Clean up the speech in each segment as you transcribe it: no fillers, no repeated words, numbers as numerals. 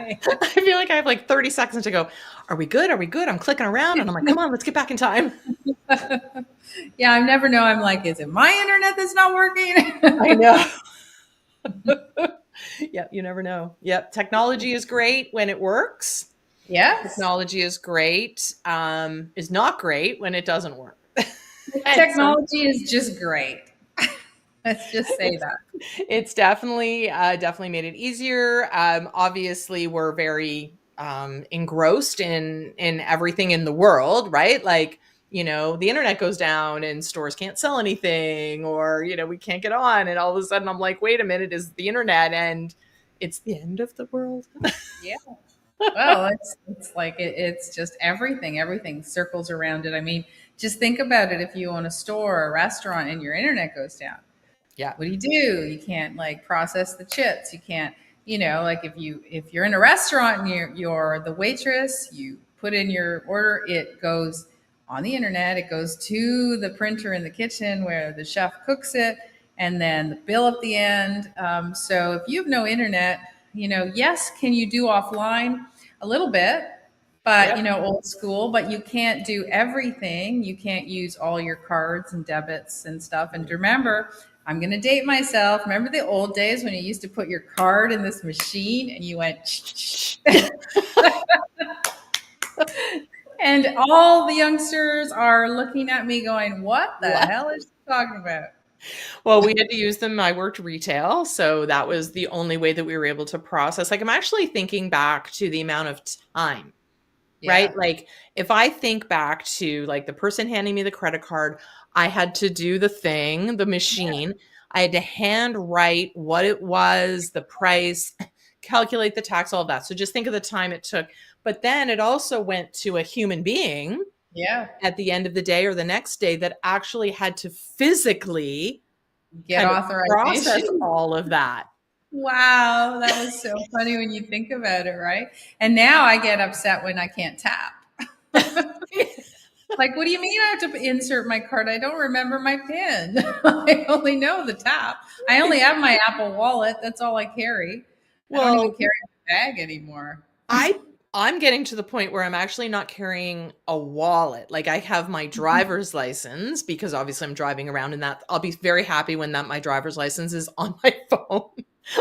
I feel like I have like 30 seconds to go. Are we good? Are we good? I'm clicking around and I'm like, come on, let's get back in time. Yeah, I never know. I'm like, is it my internet that's not I working? know. Yep, you never know. Yep, technology is great when it works. Yes. Technology is great. Is not great when it doesn't work. And so Technology is just great. Let's just say it's that. it's definitely made it easier. Obviously, we're very engrossed in everything in the world, right? Like, the internet goes down and stores can't sell anything, or we can't get on, and all of a sudden I'm like, wait a minute, is the internet and it's the end of the world? Yeah. Well, it's like it's just everything. Everything circles around it. I mean, just think about it. If you own a store or a restaurant and your internet goes down, Yeah. what do? You can't like process the chips. You can't, like if you're in a restaurant and you're the waitress, you put in your order, it goes on the internet, it goes to the printer in the kitchen where the chef cooks it, and then the bill at the end. So if you have no internet, yes, can you do offline a little bit? But Yep. old school, but you can't do everything. You can't use all your cards and debits and stuff. And remember, I'm going to date myself. Remember the old days when you used to put your card in this machine and you went, and all the youngsters are looking at me going, what the What? hell is she talking about? Well, we had to use them. I worked retail, so that was the only way that we were able to process. Like, I'm actually thinking back to the amount of time, right? Yeah. Like, if I think back to like the person handing me the credit card, I had to do the thing, the machine. I had to hand write what it was, the price, calculate the tax, all of that. So just think of the time it took. But then it also went to a human being Yeah. at the end of the day or the next day that actually had to physically Get kind of process authorization. all of that. Wow. That was so funny when you think about it, right? And now I get upset when I can't tap. Like, what do you mean I have to insert my card? I don't remember my PIN. I only know the tap. I only have my Apple Wallet. That's all I carry. I don't even Well, carry a bag anymore. I I'm getting to the point where I'm actually not carrying a wallet. Like, I have my driver's license because obviously I'm driving around, and that I'll be very happy when that my driver's license is on my phone.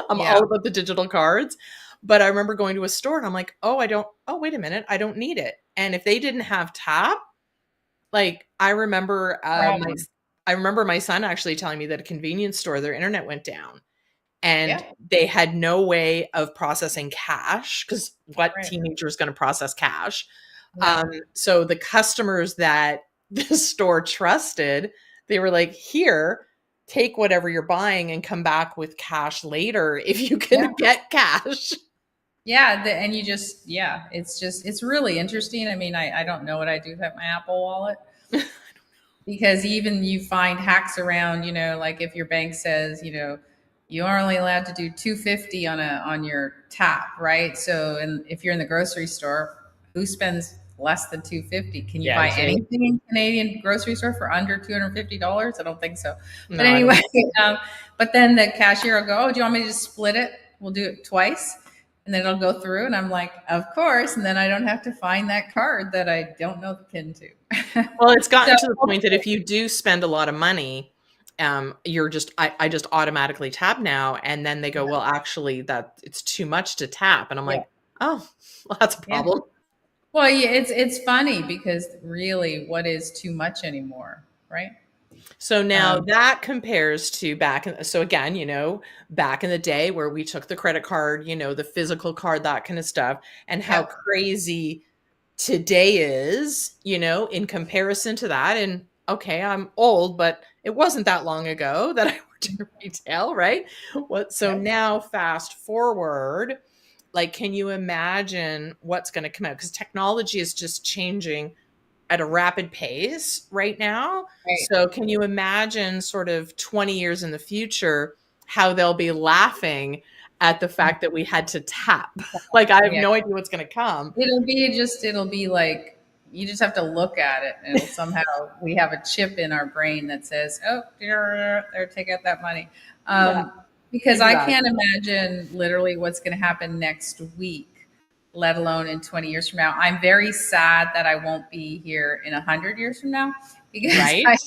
I'm Yeah. all about the digital cards. But I remember going to a store and I'm like, oh, wait a minute, I don't need it. And if they didn't have tap, like, Problem. I remember my son actually telling me that a convenience store, their internet went down and Yeah. they had no way of processing cash, because what Right. teenager is going to process cash? Yeah. So the customers that the store trusted, they were like, here, take whatever you're buying and come back with cash later if you Yeah. can get cash. Yeah. And yeah, it's really interesting. I mean, I don't know what I do with my Apple Wallet because even you find hacks around, like if your bank says, you are only allowed to do 250 on your tap, right? So, and if you're in the grocery store, who spends less than 250? Can you Yeah, buy exactly. anything in Canadian grocery store for under $250? I don't think so. But No, I don't. anyway, um, but then the cashier will go, "Oh, do you want me to just split it? We'll do it twice." And then it'll go through, and I'm like, "Of course." And then I don't have to find that card that I don't know the pin to. Well, it's So, gotten to the point that if you do spend a lot of money, I just automatically tap now, and then they go, well, actually, that it's too much to tap, and I'm yeah, like, oh, well, that's a yeah. problem. Well, yeah, it's funny because really, what is too much anymore, right? So now Um, that compares to so again, back in the day where we took the credit card, the physical card, that kind of stuff, and how yeah, crazy today is, in comparison to that. And okay, I'm old, but it wasn't that long ago that I worked in retail, right? So yeah, now fast forward, like, can you imagine what's going to come out? Because technology is just changing at a rapid pace right now. right, So can you imagine sort of 20 years in the future how they'll be laughing at the fact that we had to tap? Like, I have yeah. no idea what's going to come. It'll be like you just have to look at it, and it'll somehow we have a chip in our brain that says, "Oh, there, take out that money," Yeah, because I can't exactly. imagine literally what's going to happen next week. let alone in 20 years from now. I'm very sad that I won't be here in 100 years from now because Right?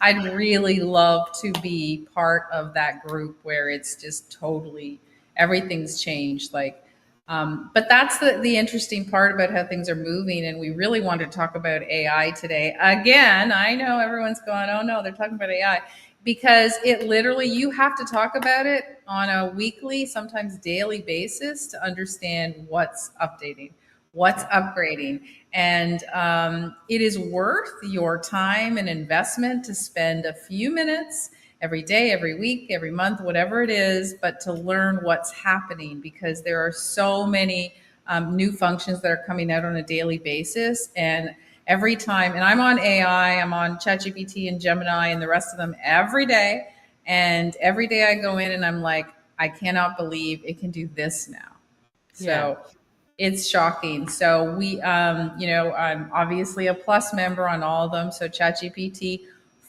I'd really love to be part of that group where it's just totally everything's changed. Like, but that's the interesting part about how things are moving. And we really wanted to talk about AI today. Again, I know everyone's going, oh no, they're talking about AI because it literally, you have to talk about it on a weekly, sometimes daily basis to understand what's updating, what's Yeah. upgrading. And it is worth your time and investment to spend a few minutes every day, every week, every month, whatever it is, but to learn what's happening because there are so many new functions that are coming out on a daily basis. And every time, and I'm on AI, I'm on ChatGPT and Gemini and the rest of them every day. And every day I go in and I'm like, I cannot believe it can do this now. Yeah. So it's shocking. So I'm obviously a plus member on all of them. So ChatGPT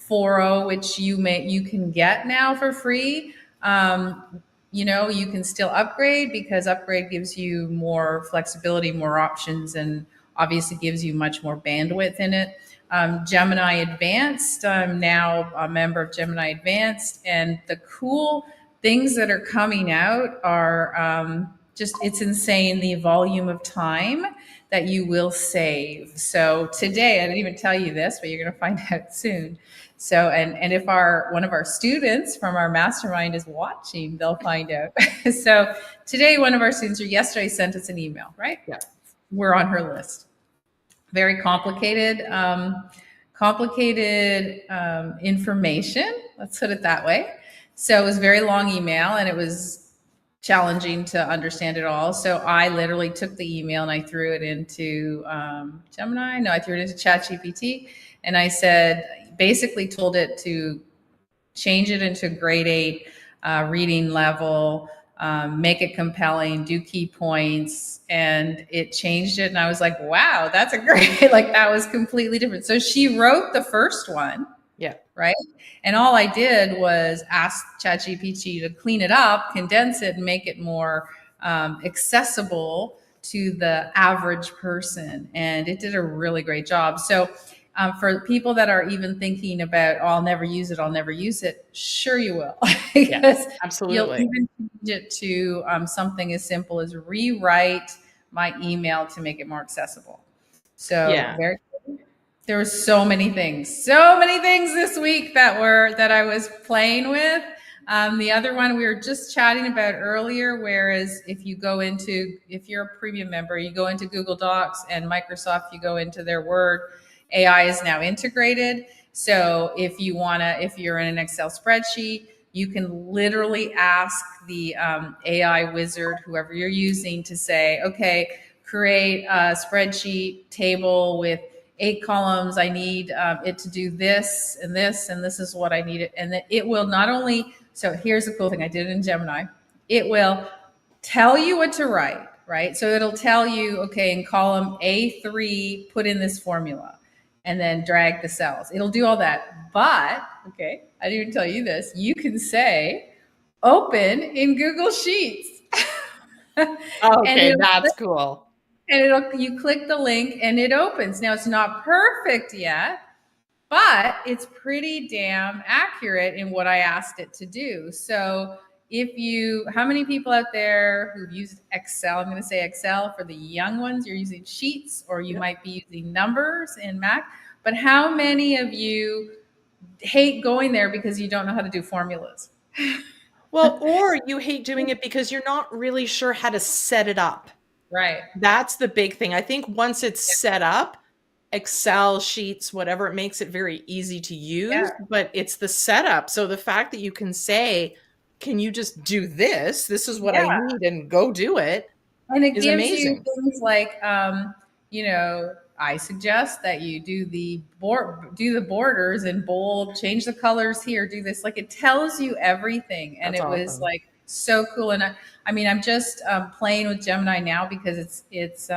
4.0, which you can get now for free. You can still upgrade because upgrade gives you more flexibility, more options, and obviously gives you much more bandwidth in it. Gemini Advanced, I'm now a member of Gemini Advanced, and the cool things that are coming out are just, it's insane the volume of time that you will save. So today, I didn't even tell you this, but you're going to find out soon. So, and if one of our students from our mastermind is watching, they'll find out. So today, one of our students, or yesterday, sent us an email, right? Yeah. We're on her list. Very complicated information. Let's put it that way. So it was a very long email, and it was challenging to understand it all. So I literally took the email and I threw it into Gemini. No, I threw it into ChatGPT, and I said, basically told it to change it into grade 8 reading level, make it compelling, do key points. And it changed it. And I was like, wow, that's a great, like that was completely different. So she wrote the first one, Yeah. right? And all I did was ask ChatGPT to clean it up, condense it, and make it more accessible to the average person. And it did a really great job. So for people that are even thinking about, oh, I'll never use it, sure you will. Yeah. Because you'll Absolutely. even change it to something as simple as rewrite my email to make it more accessible. So Yeah. there were so many things this week that I was playing with. The other one we were just chatting about earlier, whereas if you're a premium member, you go into Google Docs and Microsoft, you go into their Word, AI is now integrated. So if you're in an Excel spreadsheet, you can literally ask the AI wizard, whoever you're using, to say, okay, create a spreadsheet table with 8 columns. I need it to do this and this, and this is what I need it. And then it will not only, so here's the cool thing, I did it in Gemini. It will tell you what to write, right? So it'll tell you, okay, in column A3, put in this formula and then drag the cells. It'll do all that. But, okay, I didn't even tell you this. You can say, open in Google Sheets. and Okay, it'll that's cool. you click the link and it opens. Now it's not perfect yet, but it's pretty damn accurate in what I asked it to do. So how many people out there who've used Excel, I'm going to say Excel for the young ones, you're using sheets or you Yeah. might be using numbers in Mac, but how many of you hate going there because you don't know how to do formulas? Well, or you hate doing it because you're not really sure how to set it up. Right. That's the big thing. I think once it's set up, Excel sheets, whatever, it makes it very easy to use, Yeah. but it's the setup. So the fact that you can say, can you just do this? This is what I Yeah. need and go do it And it is gives you amazing. things like, I suggest that you do the borders in bold, change the colors here, do this. Like it tells you everything, and That's it was awesome. like so cool. And I mean, I'm just playing with Gemini now because it's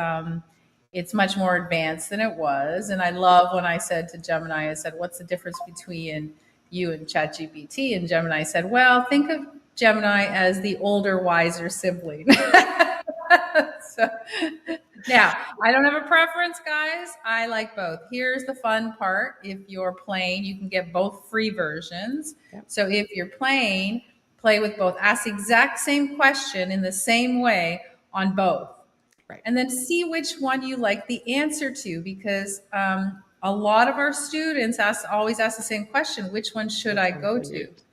much more advanced than it was. And I love when I said to Gemini, I said, "What's the difference between you and ChatGPT?" And Gemini said, "Well, think of Gemini as the older, wiser sibling." So now, I don't have a preference, guys. I like both. Here's the fun part. If you're playing, you can get both free versions. Yep. So if you're playing, play with both. Ask the exact same question in the same way on both. Right. And then see which one you like the answer to, because a lot of our students always ask the same question: which one should Which I one go should I to? use?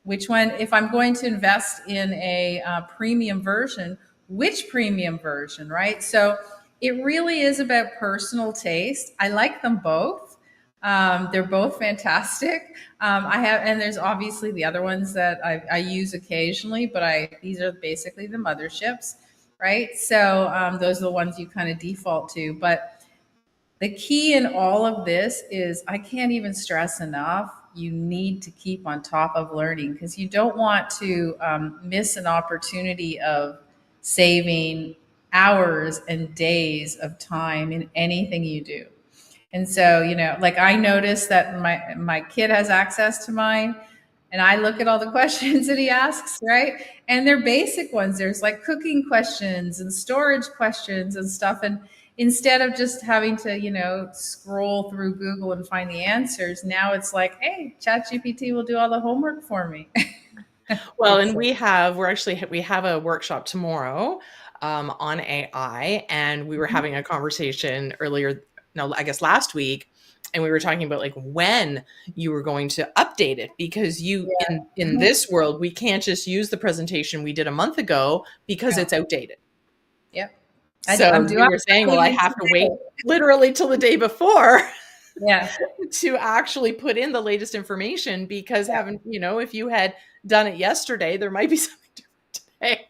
Which one, if I'm going to invest in a premium version, which premium version, right? So it really is about personal taste. I like them both. They're both fantastic. And there's obviously the other ones that I use occasionally, but these are basically the motherships, right? So those are the ones you kind of default to. But the key in all of this is, I can't even stress enough, you need to keep on top of learning, because you don't want to miss an opportunity of saving hours and days of time in anything you do. And so, like, I noticed that my kid has access to mine, and I look at all the questions that he asks, right? And they're basic ones. There's like cooking questions and storage questions and stuff. And instead of just having to, scroll through Google and find the answers, now it's like, hey, ChatGPT will do all the homework for me. Well, It's and we have a workshop tomorrow on AI, and we were Mhm. having a conversation earlier, no, I guess last week, and we were talking about like when you were going to update it, because you in Mhm. this world we can't just use the presentation we did a month ago because No. it's outdated. Yep. I'm So due you were saying, well, I updating it have to wait today. literally till the day before Yeah. to actually put in the latest information, because Yeah. having, if you had done it yesterday, there might be something different today.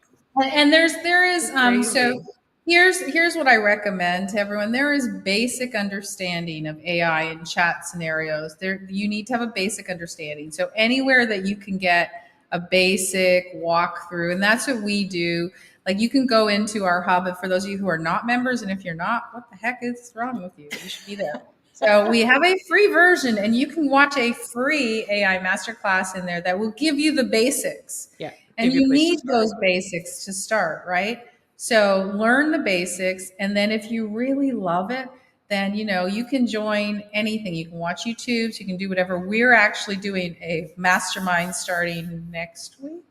And there is It's so crazy. here's what I recommend to everyone. There is basic understanding of AI and chat scenarios. There, you need to have a basic understanding. So anywhere that you can get a basic walkthrough, and that's what we do. Like, you can go into our hub, and for those of you who are not members, and if you're not, what the heck is wrong with you? You should be there. So we have a free version, and you can watch a free AI masterclass in there that will give you the basics. Yeah, And give you a you place to need start. those basics to start, right? So learn the basics. And then if you really love it, then you can join anything. You can watch YouTubes, you can do whatever. We're actually doing a mastermind starting next week.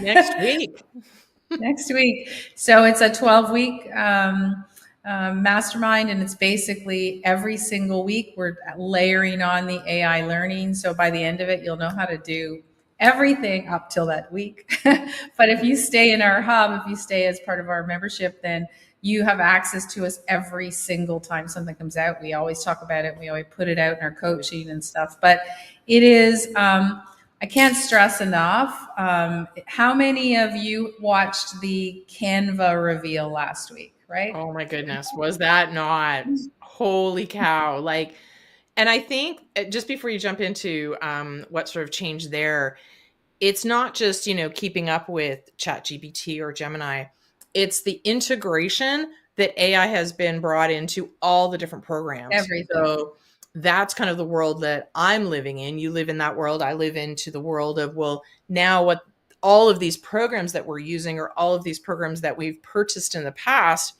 Next week. Next week. So it's a 12-week mastermind, and it's basically every single week we're layering on the AI learning. So by the end of it, you'll know how to do everything up till that week. But if you stay in our hub, if you stay as part of our membership, then you have access to us every single time something comes out. We always talk about it. We always put it out in our coaching and stuff. But it is, I can't stress enough. How many of you watched the Canva reveal last week, right? Oh my goodness. Was that not? Holy cow. Like, and I think just before you jump into what sort of changed there, it's not just, keeping up with ChatGPT or Gemini. It's the integration that AI has been brought into all the different programs. Everything. So that's kind of the world that I'm living in. You live in that world. I live into the world of, well, now what all of these programs that we're using, or all of these programs that we've purchased in the past,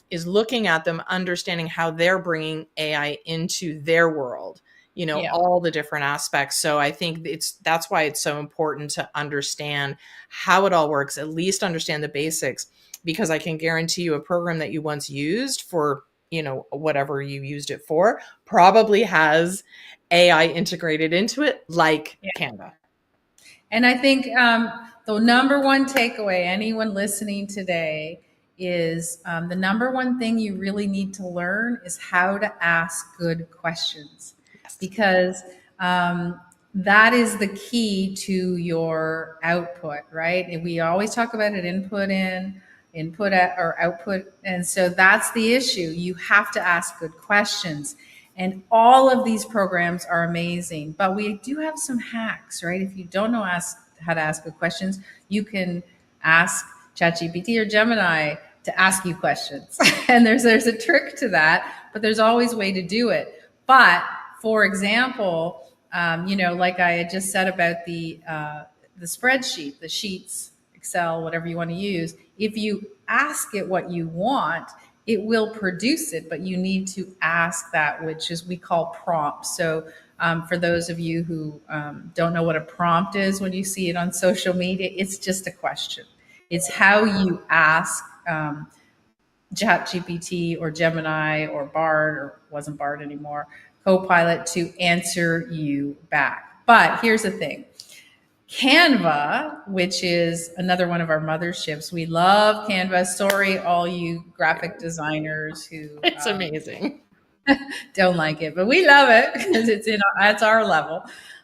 is looking at them, understanding how they're bringing AI into their world, Yeah. all the different aspects. So I think that's why it's so important to understand how it all works, at least understand the basics, because I can guarantee you a program that you once used for, whatever you used it for, probably has AI integrated into it, like Yeah. Canva. And I think the number one takeaway, anyone listening today, is the number one thing you really need to learn is how to ask good questions, Yes. because that is the key to your output, right? And we always talk about it: input out, or output. And so that's the issue. You have to ask good questions. And all of these programs are amazing, but we do have some hacks, right? If you don't know how to ask good questions, you can ask ChatGPT or Gemini to ask you questions. And there's a trick to that, but there's always a way to do it. But for example, like I had just said about the spreadsheet, the sheets, Excel, whatever you want to use, if you ask it what you want, it will produce it, but you need to ask that, which is we call prompts. So for those of you who don't know what a prompt is when you see it on social media, it's just a question. It's how you ask ChatGPT or Gemini or Bard, or wasn't Bard anymore, Copilot to answer you back. But here's the thing. Canva, which is another one of our motherships. We love Canva. Sorry, all you graphic designers who It's amazing. don't like it, but we love it because that's our level.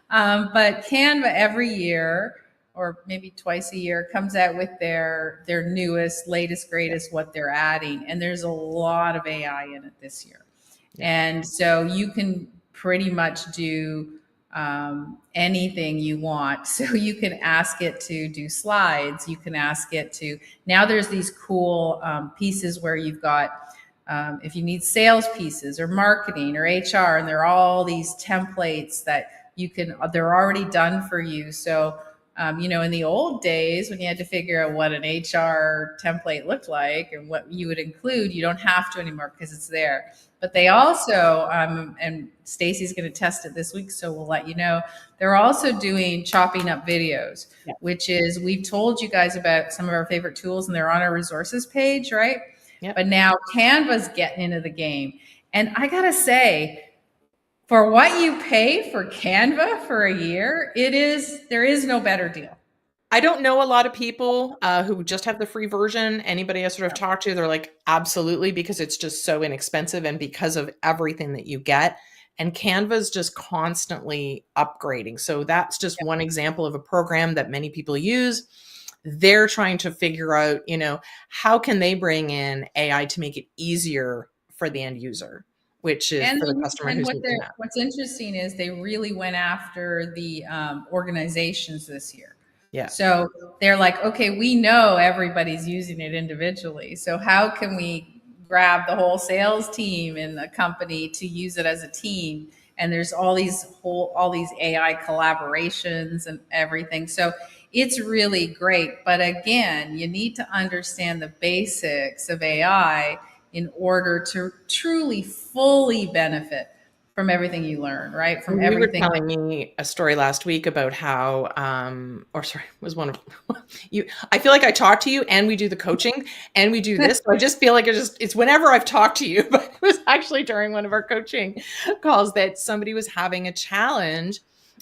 But Canva every year, or maybe twice a year, comes out with their newest, latest, Yeah. greatest, what they're adding, and there's a lot of AI in it this year. Yeah. And so you can pretty much do anything you want. So you can ask it to do slides. You can ask it to, now there's these cool pieces where you've got, if you need sales pieces or marketing or HR, and there are all these templates that you can, they're already done for you. So, in the old days when you had to figure out what an HR template looked like and what you would include, you don't have to anymore because it's there. But they also, and Stacy's going to test it this week, so we'll let you know. They're also doing chopping up videos, Yeah. which is, we've told you guys about some of our favorite tools, and they're on our resources page, right? Yeah. But now Canva's getting into the game. And I got to say, for what you pay for Canva for a year, there is no better deal. I don't know a lot of people who just have the free version. Anybody I sort of talk to, they're like, absolutely, because it's just so inexpensive and because of everything that you get. And Canva's just constantly upgrading. So that's just one example of a program that many people use. They're trying to figure out, how can they bring in AI to make it easier for the end user, which is And for the customer and who's using that. what's interesting is they really went after the organizations this year. Yeah. So they're like, okay, we know everybody's using it individually. So how can we grab the whole sales team in the company to use it as a team? And there's all these AI collaborations and everything. So it's really great. But again, you need to understand the basics of AI in order to truly fully benefit from everything you learn, right? From You were everything. telling me a story last week about how, or sorry, it was one of you. I feel like I talk to you and we do the coaching and we do this. So I just feel like it's whenever I've talked to you, but it was actually during one of our coaching calls that somebody was having a challenge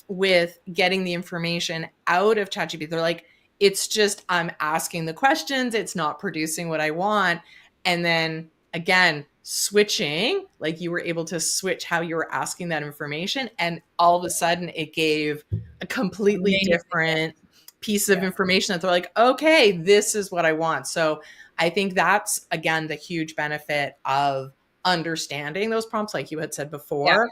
with getting the information out of ChatGPT. They're like, it's just, I'm asking the questions. It's not producing what I want. And then again, switching, like you were able to switch how you were asking that information, and all of a sudden it gave a completely Amazing. different piece of Yeah. information that they're like, okay, this is what I want. So I think that's again the huge benefit of understanding those prompts, like you had said Yeah. before.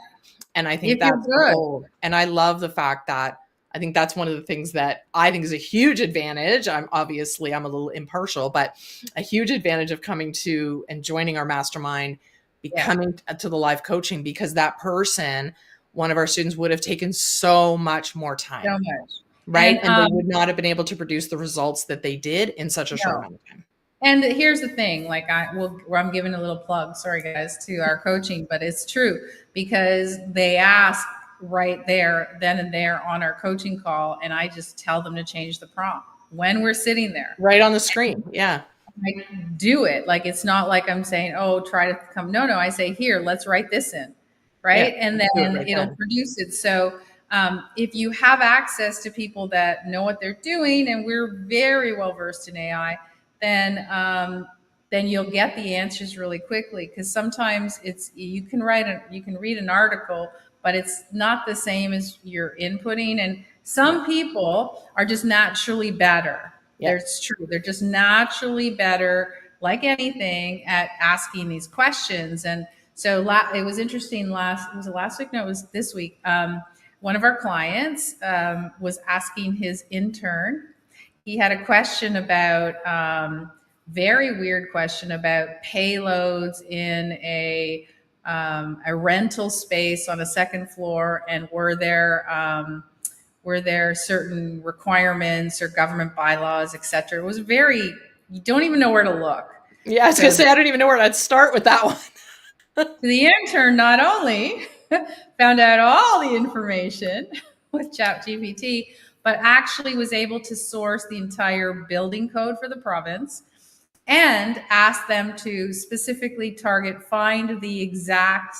And I think If you're that's the good. goal. And I love the fact that I think that's one of the things that I think is a huge advantage. I'm a little impartial, but a huge advantage of coming to and joining our mastermind, Yeah. becoming to the live coaching, because that person, one of our students, would have taken so much more So time, much. right? And And they would not have been able to produce the results that they did in such a short no. amount of time. And here's the thing, like I'm giving a little plug, sorry guys, to our coaching, but it's true because they ask right there, then and there on our coaching call, and I just tell them to change the prompt when we're sitting there. Right on the screen. Yeah. I do it. Like it's not like I'm saying, oh, try to come. No, I say, here, let's write this in. Yeah. Right. And Do it then right it'll then. produce it. So if you have access to people that know what they're doing, and we're very well versed in AI, then you'll get the answers really quickly. Because sometimes you can read an article, but it's not the same as you're inputting. And Yeah. some people are just naturally better. Yeah. That's true. They're just naturally better, like anything, at asking these questions. And so it was interesting. Was it last week? No, it was this week. One of our clients was asking his intern. He had a question about very weird question about payloads in a rental space on a second floor, and were there Were there certain requirements or government bylaws, etc.? It was very, you don't even know where to look. Yeah, I was gonna So say I don't even know where I'd start with that one. the intern not only found out all the information with ChatGPT, but actually was able to source the entire building code for the province and ask them to specifically find the exact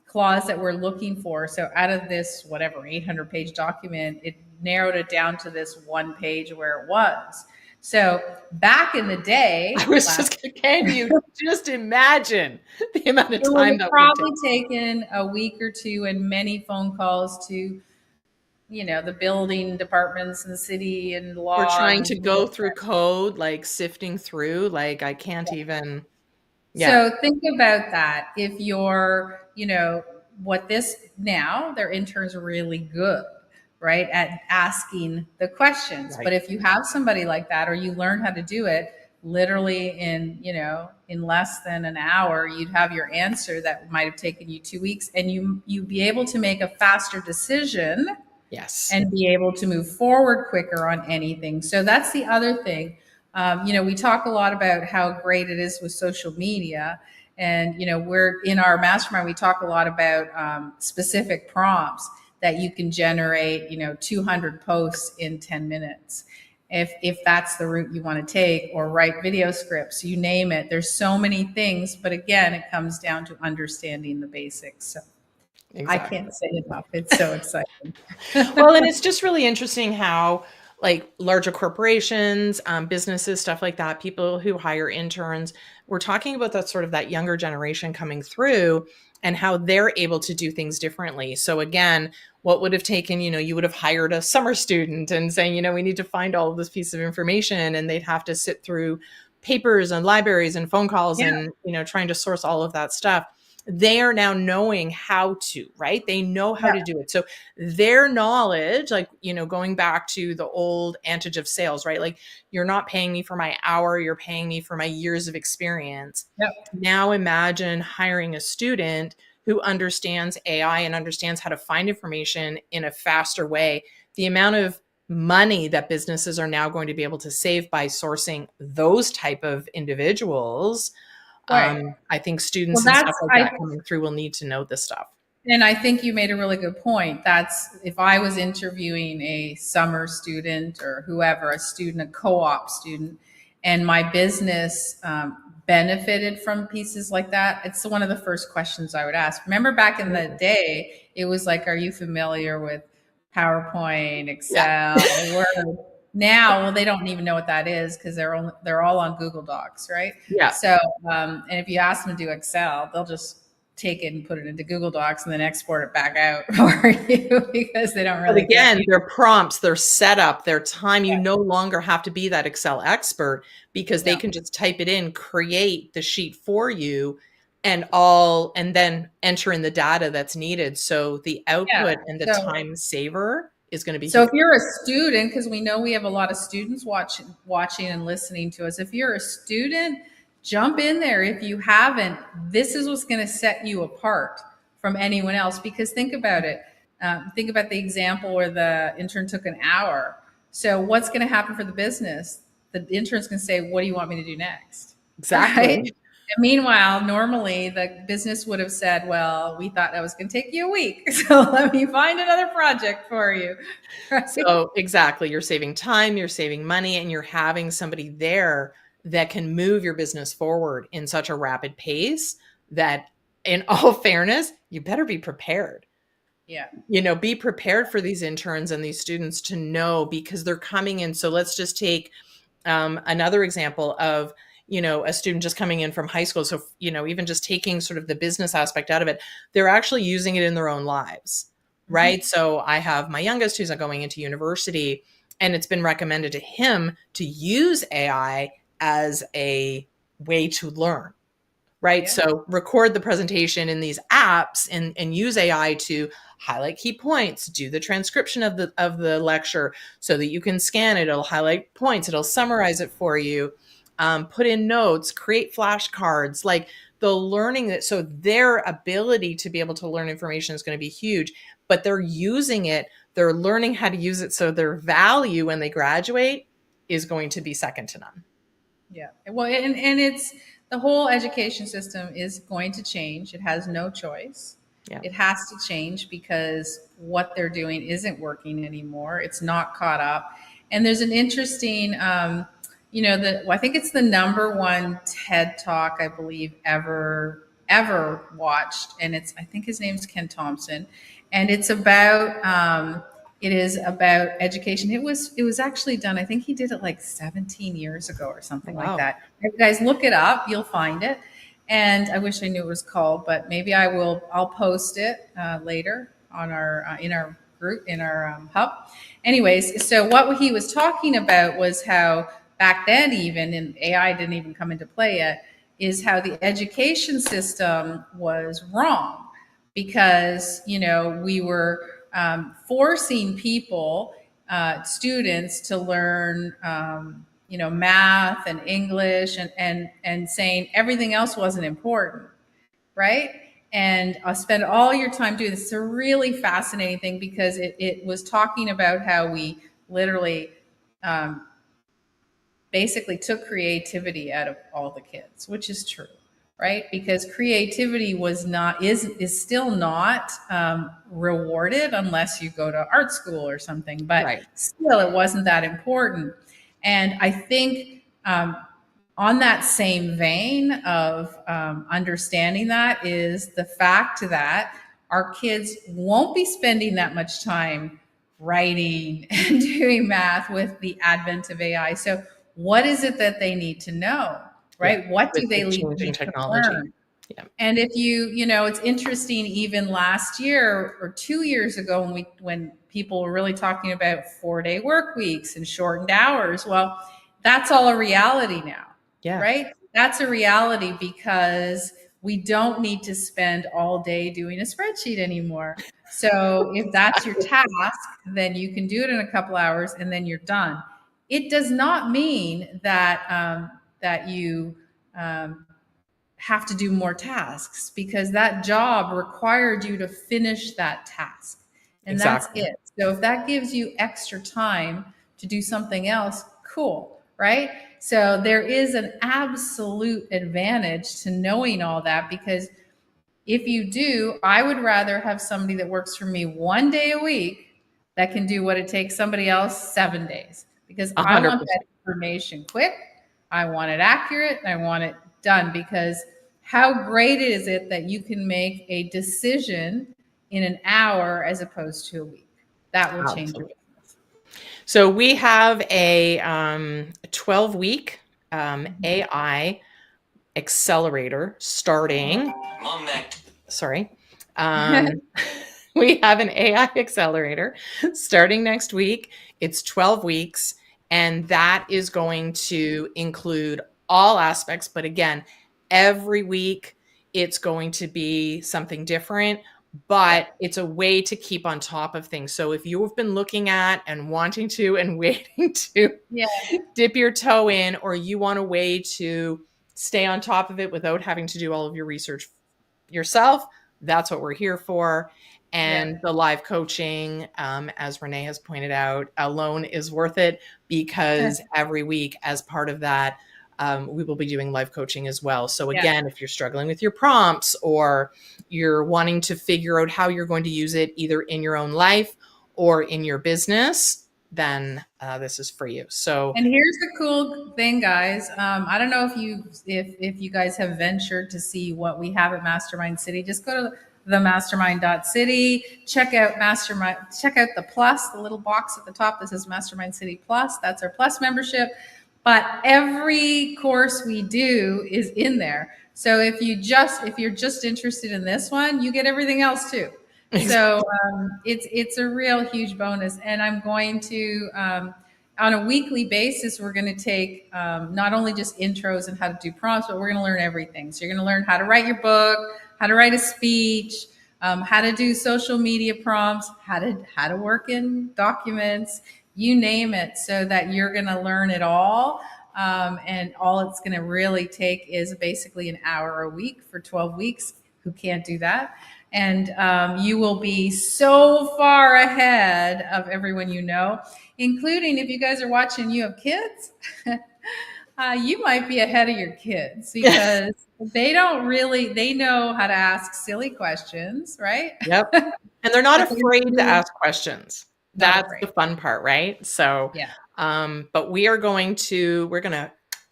clause that we're looking for. So out of this, whatever, 800-page document, it narrowed it down to this one page where it was. So back in the I day, was just, can you just imagine the amount of it would time have that would have taken? probably taken a week or two and many phone calls to, the building departments and the city and Or law trying and to go through code, like sifting through, like I can't even, yeah, so think about that. If you're, what this now, their interns are really good, right, at asking the questions. But right. if you have somebody like that, or you learn how to do it literally in, in less than an hour, you'd have your answer that might have taken you 2 weeks, and you'd be able to make a faster decision Yes. and be able to move forward quicker on anything. So that's the other thing. We talk a lot about how great it is with social media. And, we're in our mastermind, we talk a lot about specific prompts that you can generate, 200 posts in 10 minutes. If that's the route you want to take, or write video scripts, you name it. There's so many things. But again, it comes down to understanding the basics. So I Exactly. can't say enough. It's so exciting. Well, and it's just really interesting how, like, larger corporations, businesses, stuff like that, people who hire interns, we're talking about that sort of that younger generation coming through and how they're able to do things differently. So again, what would have taken, you would have hired a summer student and saying, we need to find all of this piece of information, and they'd have to sit through papers and libraries and phone calls Yeah. and, trying to source all of that stuff. They are now knowing how to, right? They know how Yeah. to do it. So their knowledge, like, going back to the old adage of sales, right? Like, you're not paying me for my hour, you're paying me for my years of experience. Yep. Now imagine hiring a student who understands AI and understands how to find information in a faster way. The amount of money that businesses are now going to be able to save by sourcing those type of individuals. Right. I think Well, students and that's stuff like I that coming through will need to know this stuff. and I think you made a really good point. That's if I was interviewing a summer student or whoever, a student, a co-op student, and my business benefited from pieces like that. It's one of the first questions I would ask. Remember back in the day, it was like, "Are you familiar with PowerPoint, Yeah. Excel, Word?" Now, well, they don't even know what that is because they're all on Google Docs, right? Yeah. So, and if you ask them to do Excel, they'll just take it and put it into Google Docs and then export it back out for you because they don't But really get again, you. their prompts, their setup, their time, you no longer have to be that Excel expert because they Yeah. can just type it in, create the sheet for you, and then enter in the data that's needed. So the Yeah. output and the So time saver is going to be So if huge. you're a student, because we know we have a lot of students watching and listening to us, if you're a student, jump in there. If you haven't, this is what's going to set you apart from anyone else. Because think about it. Think about the example where the intern took an hour. So what's going to happen for the business? The intern's going to say, "What do you want me to do next?" Right? Exactly. And meanwhile, normally the business would have said, "Well, we thought that was going to take you a week, so let me find another project for you." Right? So exactly, you're saving time, you're saving money, and you're having somebody there that can move your business forward in such a rapid pace that, in all fairness, you better be prepared. Yeah. Be prepared for these interns and these students to know because they're coming in. So let's just take another example of, a student just coming in from high school. So, even just taking sort of the business aspect out of it, they're actually using it in their own lives, Mm-hmm. right? So I have my youngest who's going into university, and it's been recommended to him to use AI as a way to learn, right? Yeah. So record the presentation in these apps and use AI to highlight key points, do the transcription of the lecture so that you can scan it. It'll highlight points. It'll summarize it for you. Put in notes, create flashcards. Like the learning that, so their ability to be able to learn information is going to be huge, but they're using it, they're learning how to use it. So their value when they graduate is going to be second to none. Yeah. Well, and it's the whole education system is going to change. It has no choice. Yeah. It has to change because what they're doing isn't working anymore. It's not caught up. And there's an interesting, I think it's the number one TED talk I believe ever watched, and I think his name's Ken Thompson, and it is about education. It was actually done. I think he did it like 17 years ago or Oh, something like wow. that. You guys look it up, you'll find it. And I wish I knew what it was called, but maybe I'll post it later on our in our group in our hub. Anyways, so what he was talking about was how back then, even and AI didn't even come into play yet, is how the education system was wrong because we were forcing people, students, to learn, math and English, and saying everything else wasn't important, right? And spend all your time doing this. It's a really fascinating thing because it was talking about how we literally um, basically took creativity out of all the kids, which is true, right? Because creativity is still not rewarded unless you go to art school or something, but Right. still it wasn't that important. And I think on that same vein of understanding that is the fact that our kids won't be spending that much time writing and doing math with the advent of AI. So, what is it that they need to know, Yeah. right? What With do the they changing need to technology. learn? Yeah. And if it's interesting, even last year or 2 years ago, when people were really talking about 4-day work weeks and shortened hours, well, that's all a reality now, Yeah. right? That's a reality because we don't need to spend all day doing a spreadsheet anymore. So if that's your task, then you can do it in a couple hours and then you're done. It does not mean that you have to do more tasks because that job required you to finish that task. And that's Exactly. it. So if that gives you extra time to do something else, cool, right? So there is an absolute advantage to knowing all that because if you do, I would rather have somebody that works for me 1 day a week that can do what it takes somebody else 7 days because A I hundred want that percent. information quick. I want it accurate. And I want it done because how great is it that you can make a decision in an hour as opposed to a week? That will change your Absolutely. business. So we have a 12-week Mhm. AI accelerator starting. Sorry. Um, we have an AI accelerator starting next week. It's 12 weeks, and that is going to include all aspects. But again, every week it's going to be something different, Yeah. but it's a way to keep on top of things. So if you've been looking at and wanting to and waiting to Yeah. dip your toe in, or you want a way to stay on top of it without having to do all of your research yourself, that's what we're here for. Yeah. And the live coaching, as Renee has pointed out, alone is worth it because every week, as part of that, we will be doing live coaching as well. So, Yeah. again, if you're struggling with your prompts or you're wanting to figure out how you're going to use it either in your own life or in your business, then this is for you. So, And here's the cool thing, guys. I don't know if you guys have ventured to see what we have at Mastermind City. Just go to themastermind.city, check out Mastermind, check out the plus, the little box at the top that says Mastermind City Plus. That's our plus membership. But every course we do is in there. So if you're just interested in this one, you get everything else too. So it's a real huge bonus. And I'm going to on a weekly basis, we're going to take not only just intros and how to do prompts, but we're going to learn everything. So you're going to learn how to write your book, how to write a speech, how to do social media prompts, how to work in documents, you name it, so that you're going to learn it all And all it's going to really take is basically an hour a week for 12 weeks. Who can't do that? And you will be so far ahead of everyone you know, including if you guys are watching, you have kids. You might be ahead of your kids because they don't really, they know how to ask silly questions, right? Yep. And they're not But they're afraid to really ask questions. not That's the afraid. fun part, right? So, Yeah. but we're going to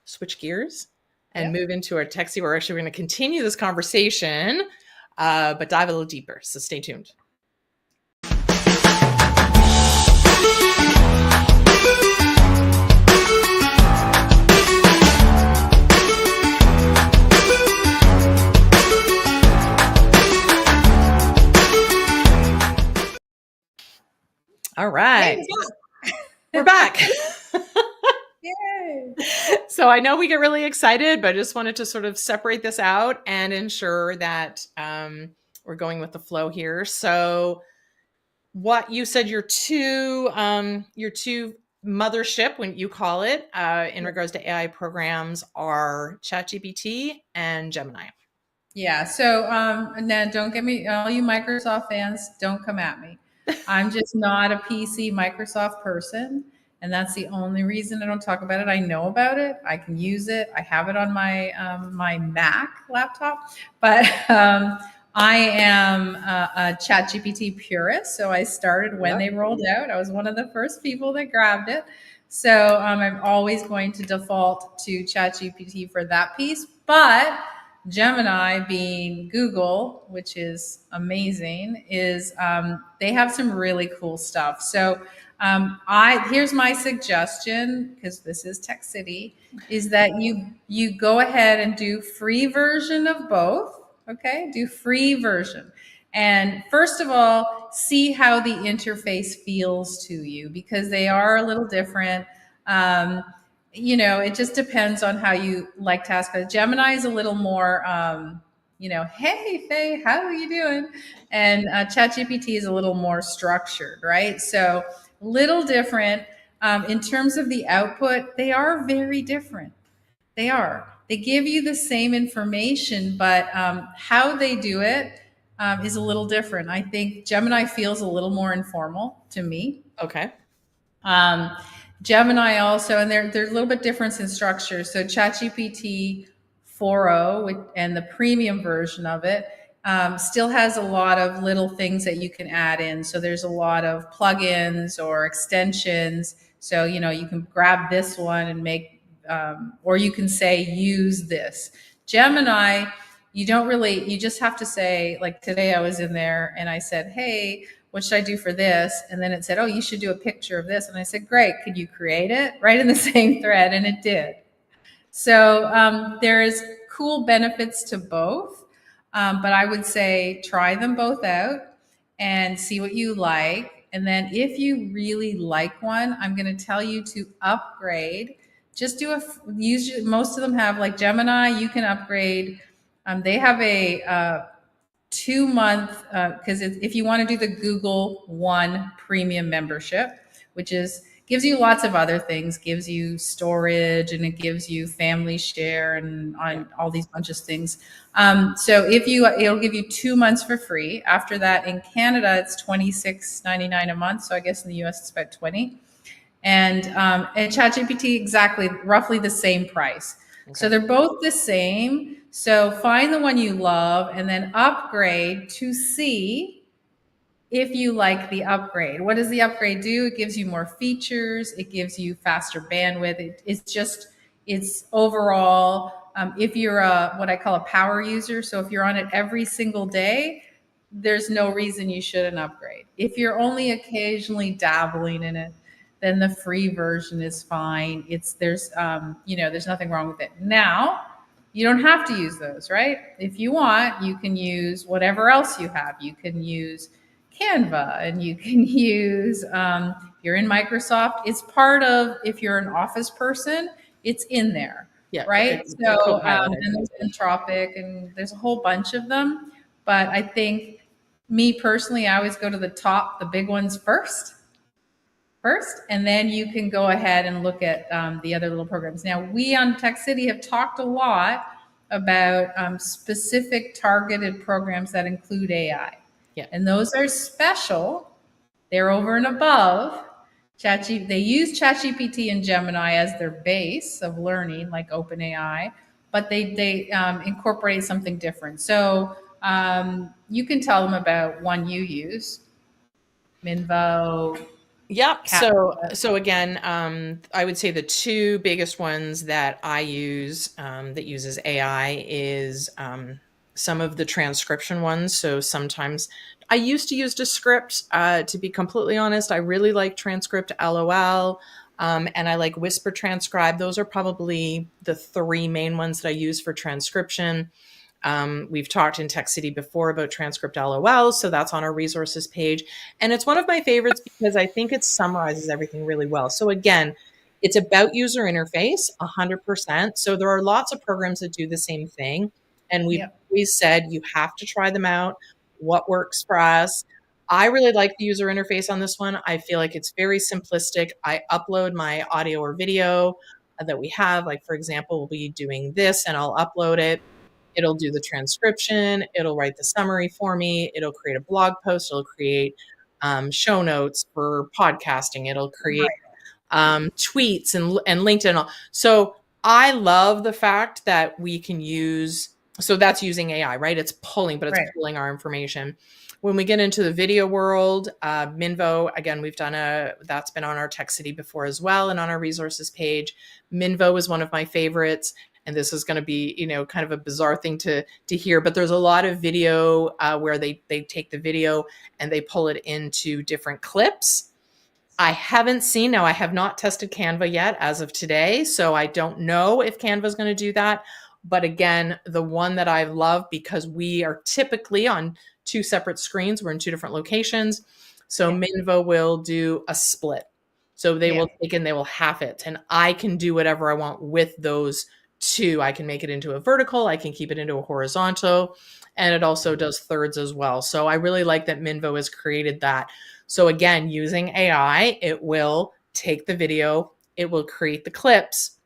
switch gears and Yep. move into our texty. We're actually going to continue this conversation, but dive a little deeper. So stay tuned. All Hey, right. what's We're up? back. Yay. So I know we get really excited, but I just wanted to sort of separate this out and ensure that we're going with the flow here. So what you said your two mothership, when you call it, in regards to AI programs are ChatGPT and Gemini. Yeah. So, now don't get me, all you Microsoft fans, don't come at me. I'm just not a PC Microsoft person. And that's the only reason I don't talk about it. I know about it. I can use it. I have it on my Mac laptop, but I am a ChatGPT purist. So I started when Yep. they rolled out. I was one of the first people that grabbed it. So I'm always going to default to ChatGPT for that piece. But Gemini, being Google, which is amazing, is they have some really cool stuff. So I here's my suggestion, because this is Tech City, is that you go ahead and do free version of both. Okay, do free version. And first of all, see how the interface feels to you, because they are a little different. Um, it just depends on how you like to ask. But Gemini is a little more, hey, Faye, how are you doing? And ChatGPT is a little more structured, right? So, little different. In terms of the output, they are very different. They are. They give you the same information, but how they do it is a little different. I think Gemini feels a little more informal to me. Okay. Um, Gemini also, and they're a little bit different in structure. So ChatGPT 4.0 and the premium version of it still has a lot of little things that you can add in. So there's a lot of plugins or extensions. So you can grab this one and make, or you can say use this. Gemini, you don't really. You just have to say, like today I was in there and I said, hey, what should I do for this? And then it said, oh, you should do a picture of this. And I said, great, could you create it? Right in the same thread. And it did. So there is cool benefits to both. But I would say try them both out and see what you like. And then if you really like one, I'm going to tell you to upgrade. Just use, most of them have, like Gemini, you can upgrade. They have a 2 month, because if you want to do the Google One premium membership, which is gives you lots of other things, gives you storage and it gives you family share and Yeah. on all these bunch of things. So if you, it'll give you 2 months for free. After that, in Canada, it's $26.99 a month. So I guess in the US, it's about 20. And ChatGPT exactly roughly the same price. So Okay. they're both the same. So find the one you love and then upgrade to see if you like the upgrade. What does the upgrade do? It gives you more features. It gives you faster bandwidth. It's overall. If you're a what I call a power user, so if you're on it every single day, there's no reason you shouldn't upgrade. If you're only occasionally dabbling in it, then the free version is fine. There's nothing wrong with it. Now, you don't have to use those, right? If you want, you can use whatever else you have. You can use Canva and you can use, if you're in Microsoft, it's part of, if you're an Office person, it's in there, Yeah. right? The So Copilot, I then think. there's Entropic and there's a whole bunch of them. But I think me personally, I always go to the top, the big ones first. first, and then you can go ahead and look at the other little programs. Now, we on Tech City have talked a lot about specific targeted programs that include AI, Yeah. and those are special. They're over and above ChatGPT. They use ChatGPT and Gemini as their base of learning, like OpenAI, but they incorporate something different. So you can tell them about one you use, Minvo, Yep. Cat. So again, I would say the two biggest ones that I use that uses AI is some of the transcription ones. So sometimes I used to use Descript. To be completely honest, I really like Transcript LOL. And I like Whisper Transcribe. Those are probably the three main ones that I use for transcription. We've talked in Tech City before about Transcript LOL, so that's on our resources page. And it's one of my favorites because I think it summarizes everything really well. So again, it's about user interface 100%. So there are lots of programs that do the same thing. And we've Yep. always said you have to try them out. What works for us? I really like the user interface on this one. I feel like it's very simplistic. I upload my audio or video that we have. Like, for example, we'll be doing this and I'll upload it. It'll do the transcription. It'll write the summary for me. It'll create a blog post. It'll create show notes for podcasting. It'll create Right. tweets and LinkedIn. So I love the fact that we can use, so that's using AI, right? It's pulling, but it's Right. pulling our information. When we get into the video world, Minvo, again, that's been on our Tech City before as well and on our resources page. Minvo is one of my favorites. And this is going to be, kind of a bizarre thing to hear, but there's a lot of video where they take the video and they pull it into different clips. I have not tested Canva yet as of today, so I don't know if Canva is going to do that. But again, the one that I love, because we are typically on two separate screens, we're in two different locations. So Yeah. Minvo will do a split. So they Yeah. will take and they will half it. And I can do whatever I want with those two. I can make it into a vertical, I can keep it into a horizontal, and it also does thirds as well. So I really like that Minvo has created that. So again, using AI, it will take the video, it will create the clips,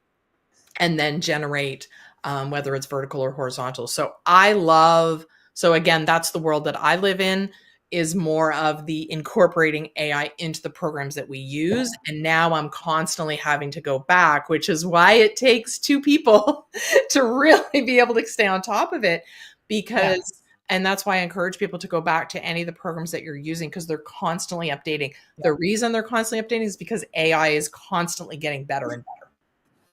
and then generate whether it's vertical or horizontal. So again, that's the world that I live in, is more of the incorporating AI into the programs that we use. And now I'm constantly having to go back, which is why it takes two people to really be able to stay on top of it. Yeah. Because and that's why I encourage people to go back to any of the programs that you're using, because they're constantly updating. The reason they're constantly updating is because AI is constantly getting better and better.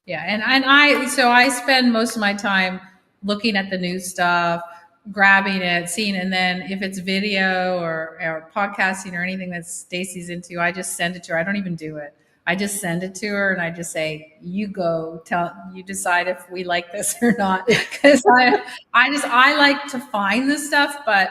Yeah, and I spend most of my time looking at the new stuff, grabbing it, seeing, and then if it's video or podcasting or anything that Stacy's into, I just send it to her. I don't even do it. I just send it to her and I just say, "You go, tell you decide if we like this or not." Because I like to find this stuff, but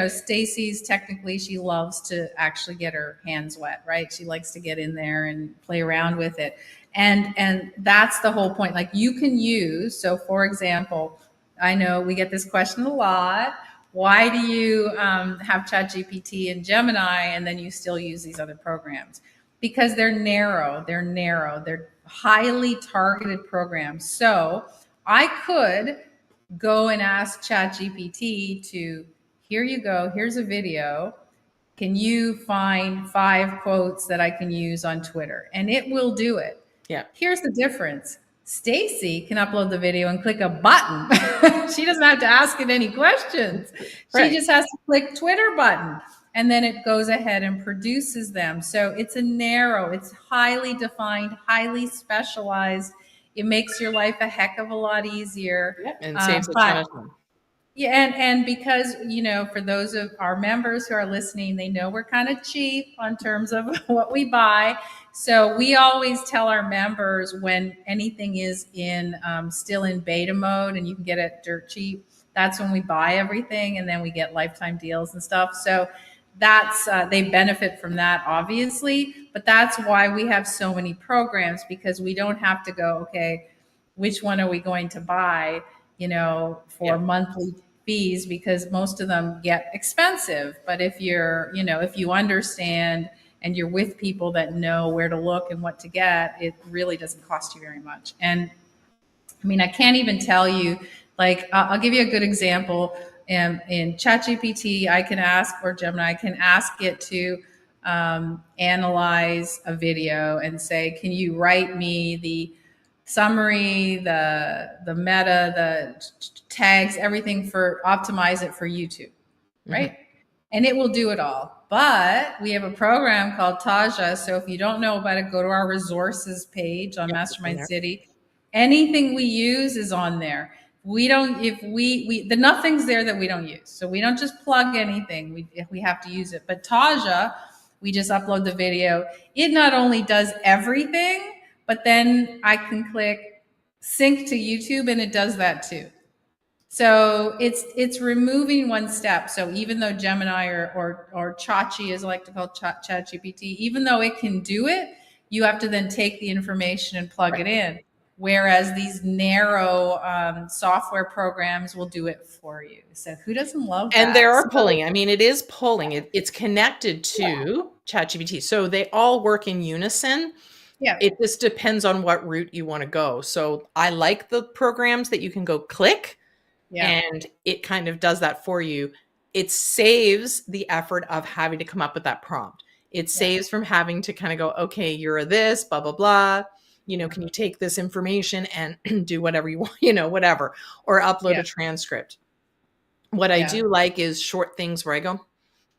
Stacy's technically she loves to actually get her hands wet, right? She likes to get in there and play around with it. And that's the whole point. Like you can use, so for example, I know we get this question a lot. Why do you have ChatGPT and Gemini and then you still use these other programs? Because they're narrow, they're highly targeted programs. So I could go and ask ChatGPT to, here you go, here's a video. Can you find 5 quotes that I can use on Twitter? And it will do it. Yeah. Here's the difference. Stacy can upload the video and click a button. She doesn't have to ask it any questions. She Right. just has to click Twitter button and then it goes ahead and produces them. So it's highly defined, highly specialized. It makes your life a heck of a lot easier. Yeah. And saves a ton But of time. yeah, and because for those of our members who are listening, they know we're kind of cheap on terms of what we buy. So we always tell our members when anything is in still in beta mode and you can get it dirt cheap. That's when we buy everything, and then we get lifetime deals and stuff. So that's they benefit from that, obviously. But that's why we have so many programs, because we don't have to go, okay, which one are we going to buy? For Yeah. monthly fees, because most of them get expensive. But if you understand and you're with people that know where to look and what to get, it really doesn't cost you very much. And I mean, I can't even tell you, like, I'll give you a good example. In ChatGPT, I can ask, or Gemini, I can ask it to analyze a video and say, can you write me the summary, the meta, the tags, everything for optimize it for YouTube, Mhm. right? And it will do it all. But we have a program called Taja. So if you don't know about it, go to our resources page on Yep, it's in Mastermind there. City. Anything we use is on there. We don't, if we the nothing's there that we don't use. So we don't just plug anything. If we have to use it. But Taja, we just upload the video. It not only does everything, but then I can click sync to YouTube and it does that too. So it's removing one step. So even though Gemini or Chachi, as I like to call ChatGPT, even though it can do it, you have to then take the information and plug Right. it in. Whereas these narrow software programs will do it for you. So who doesn't love And there that? are So polling. I mean, it is polling. It's connected to ChatGPT. So they all work in unison. yeah, It just depends on what route you want to go. So I like the programs that you can go click yeah, and it kind of does that for you. It saves the effort of having to come up with that prompt. It yeah, saves from having to kind of go, okay, you're a this, blah, blah, blah. yeah, Can you take this information and do whatever you want, whatever, or upload yeah, a transcript. What I yeah, do like is short things where I go,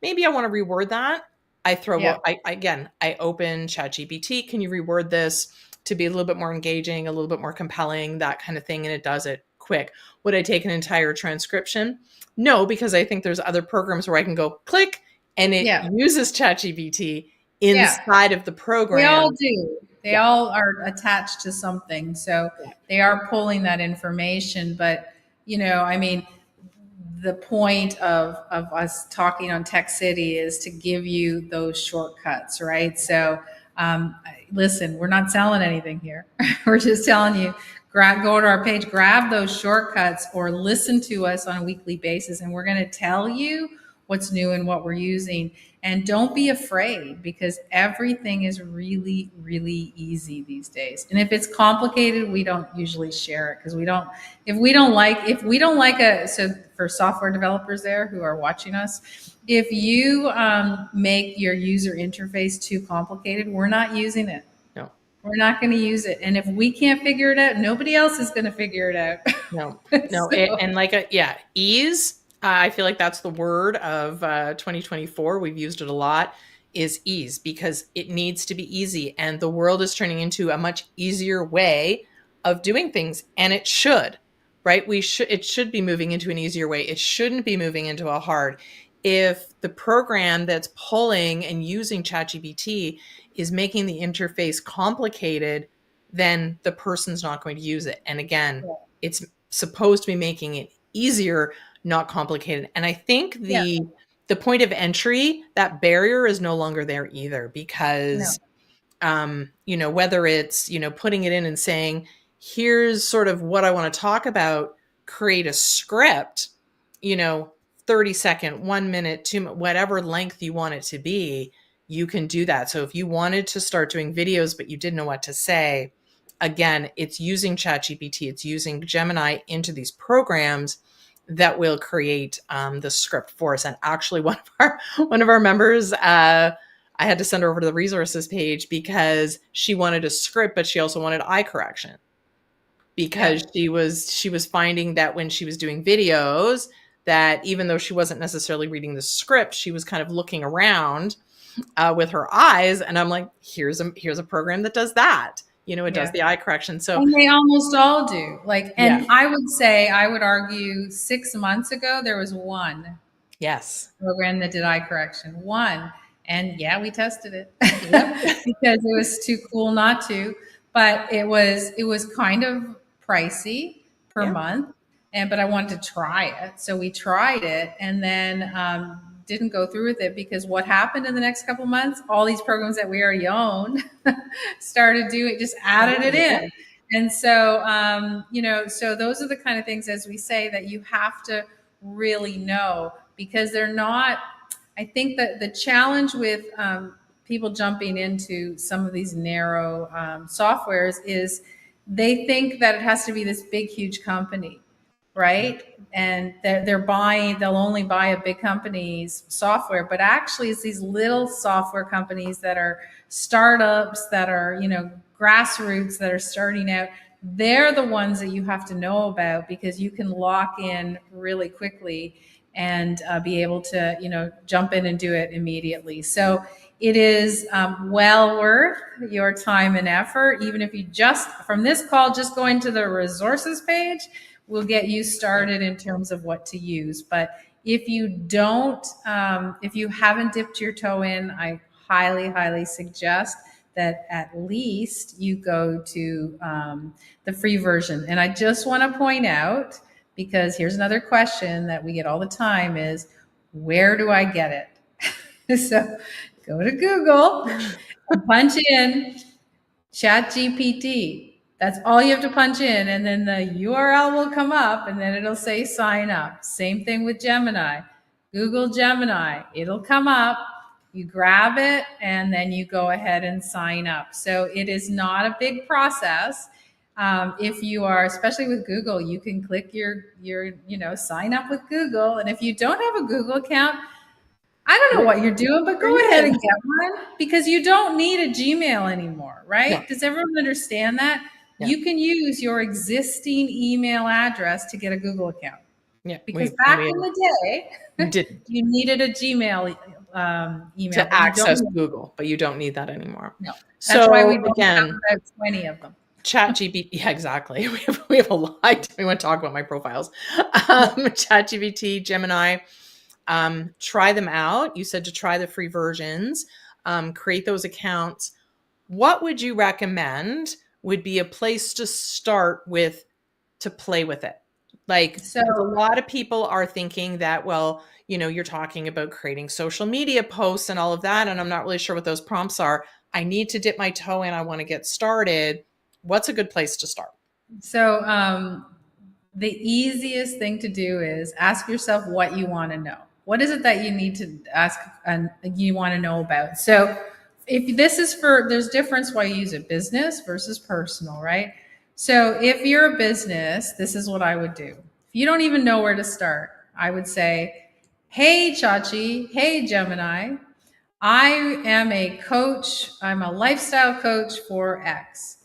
maybe I want to reword that. yeah, I open ChatGPT. Can you reword this to be a little bit more engaging, a little bit more compelling, that kind of thing? And it does it quick. Would I take an entire transcription? No, because I think there's other programs where I can go click and it yeah, uses ChatGPT yeah. inside of the They all program. do. They Yeah. all are attached to something. So Yeah. they are pulling that information. But, I mean, the point of us talking on Tech City is to give you those shortcuts, right? So, listen, we're not selling anything here. We're just telling you, go to our page, grab those shortcuts, or listen to us on a weekly basis, and we're going to tell you what's new and what we're using. And don't be afraid, because everything is really, really easy these days. And if it's complicated, we don't usually share it, because if we don't like so for software developers there who are watching us, if you make your user interface too complicated, we're not using it. No. We're not going to use it. And if we can't figure it out, nobody else is going to figure it No, out. no, So, and like yeah, ease. I feel like that's the word of 2024. We've used it a lot. Is ease because it needs to be easy, and the world is turning into a much easier way of doing things, and it should, right? It should be moving into an easier way. It shouldn't be moving into a hard. If the program that's pulling and using ChatGPT is making the interface complicated, then the person's not going to use it. And again, it's supposed to be making it easier, not complicated. And I think yeah, the point of entry, that barrier is no longer there either no, because whether it's, putting it in and saying, here's sort of what I want to talk about, create a script, you know, 30-second, 1 minute, 2 minute, whatever length you want it to be, you can do that. So if you wanted to start doing videos, but you didn't know what to say, again, it's using ChatGPT, it's using Gemini into these programs that will create the script for us. And actually, one of our members, I had to send her over to the resources page because she wanted a script, but she also wanted eye correction yeah, because she was finding that when she was doing videos, that even though she wasn't necessarily reading the script, she was kind of looking around with her eyes. And I'm like, here's a program that does that. It does yeah. the eye correction. So And they almost all do. Like, yeah, and I would argue 6 months ago, there was one yes, program that did eye correction. One. And yeah, we tested it yep, because it was too cool not to. But it was kind of pricey per yeah, month. But I wanted to try it. So we tried it and then didn't go through with it, because what happened in the next couple of months, all these programs that we already owned started doing, just added it yeah, in. And so, so those are the kind of things, as we say, that you have to really know, because they're not. I think that the challenge with people jumping into some of these narrow softwares is they think that it has to be this big, huge company, Yeah. right? And they're buying, they'll only buy a big company's software, but actually it's these little software companies that are startups, that are, you know, grassroots, that are starting out. They're the ones that you have to know about, because you can lock in really quickly and be able to, you know, jump in and do it immediately. So it is well worth your time and effort. Even if you just, from this call, just go into the resources page, will get you Yeah. started in terms of what to use. But if you don't, if you haven't dipped your toe in, I highly, highly suggest that at least you go to the free version. And I just want to point out, because here's another question that we get all the time is, where do I get it? So go to Google and punch in Chat GPT. That's all you have to punch in, and then the URL will come up, and then it'll say sign up. Same thing with Gemini. Google Gemini, it'll come up. You grab it, and then you go ahead and sign up. So it is not a big process. If you are, especially with Google, you can click your sign up with Google, and if you don't have a Google account, I don't know Where, what you're doing, but where are go you ahead in? and get one, because you don't need a Gmail anymore, No. right? Does everyone understand that? Yeah. You can use your existing email address to get a Google account, Yeah. because We back we in the we day, didn't you needed a Gmail email, to but you don't access need, Google, but you don't need that anymore. no. That's why we So only have again, about 20 of them. Chat GPT, yeah, exactly. We have a lot. We want to talk about my profiles. Yeah. Chat GPT, Gemini, try them out. You said to try the free versions, create those accounts. What would you recommend would be a place to start with to play with it? Like, So because a lot of people are thinking that, well, you're talking about creating social media posts and all of that, and I'm not really sure what those prompts are. I need to dip my toe in. I want to get started. What's a good place to start? So the easiest thing to do is ask yourself what you want to know. What is it that you need to ask and you want to know about? So if this is for, there's difference why you use it, business versus personal, right? So if you're a business, this is what I would do. If you don't even know where to start, I would say, hey, Chachi, hey, Gemini, I am a coach. I'm a lifestyle coach for X.